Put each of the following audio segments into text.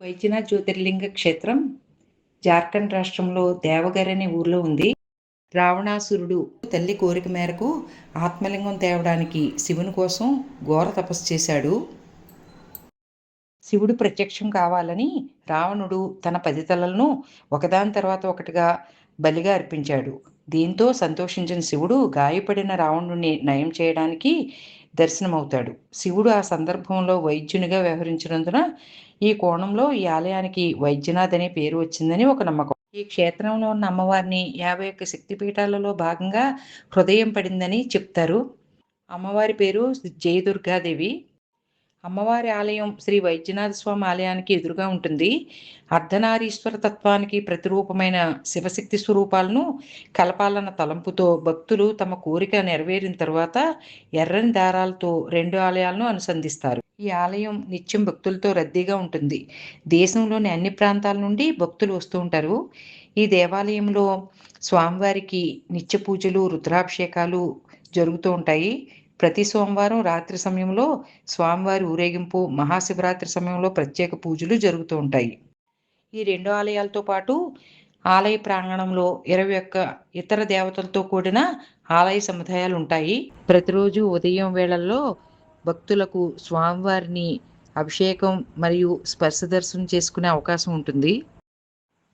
వైద్యనాథ్ జ్యోతిర్లింగ క్షేత్రం జార్ఖండ్ రాష్ట్రంలో దేవగర్ అనే ఊర్లో ఉంది. రావణాసురుడు తల్లి కోరిక మేరకు ఆత్మలింగం తేవడానికి శివుని కోసం ఘోర తపస్సు చేశాడు. శివుడు ప్రత్యక్షం కావాలని రావణుడు తన 10 తలలను ఒకదాని తర్వాత ఒకటిగా బలిగా అర్పించాడు. దీంతో సంతోషించిన శివుడు గాయపడిన రావణుడిని నయం చేయడానికి దర్శనమవుతాడు. శివుడు ఆ సందర్భంలో వైద్యునిగా వ్యవహరించినందున ఈ కోణంలో ఈ ఆలయానికి వైద్యనాథ్ అనే పేరు వచ్చిందని ఒక నమ్మకం. ఈ క్షేత్రంలో ఉన్న అమ్మవారిని 51 శక్తిపీఠాలలో భాగంగా హృదయం పడిందని చెప్తారు. అమ్మవారి పేరు జయదుర్గాదేవి. అమ్మవారి ఆలయం శ్రీ వైద్యనాథ స్వామి ఆలయానికి ఎదురుగా ఉంటుంది. అర్ధనారీశ్వర తత్వానికి ప్రతిరూపమైన శివశక్తి స్వరూపాలను కలపాలన్న తలంపుతో భక్తులు తమ కోరిక నెరవేరిన తర్వాత ఎర్రని దారాలతో 2 ఆలయాలను అనుసంధిస్తారు. ఈ ఆలయం నిత్యం భక్తులతో రద్దీగా ఉంటుంది. దేశంలోని అన్ని ప్రాంతాల నుండి భక్తులు వస్తూ ఉంటారు. ఈ దేవాలయంలో స్వామివారికి నిత్య పూజలు, రుద్రాభిషేకాలు జరుగుతూ ఉంటాయి. ప్రతి సోమవారం రాత్రి సమయంలో స్వామివారి ఊరేగింపు, మహాశివరాత్రి సమయంలో ప్రత్యేక పూజలు జరుగుతూ ఉంటాయి. ఈ 2 ఆలయాలతో పాటు ఆలయ ప్రాంగణంలో 21 ఇతర దేవతలతో కూడిన ఆలయ సముదాయాలు ఉంటాయి. ప్రతిరోజు ఉదయం వేళల్లో భక్తులకు స్వామివారిని అభిషేకం మరియు స్పర్శ దర్శనం చేసుకునే అవకాశం ఉంటుంది.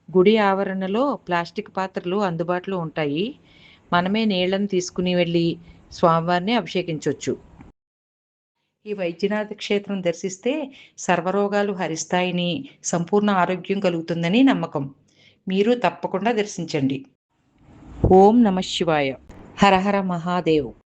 గుడి ఆవరణలో ప్లాస్టిక్ పాత్రలు అందుబాటులో ఉంటాయి. మనమే నీళ్లను తీసుకుని వెళ్ళి స్వామివారిని అభిషేకించవచ్చు. ఈ వైద్యనాథ క్షేత్రం దర్శిస్తే సర్వరోగాలు హరిస్తాయని, సంపూర్ణ ఆరోగ్యం కలుగుతుందని నమ్మకం. మీరు తప్పకుండా దర్శించండి. ఓం నమః శివాయ. హర హర మహాదేవ్.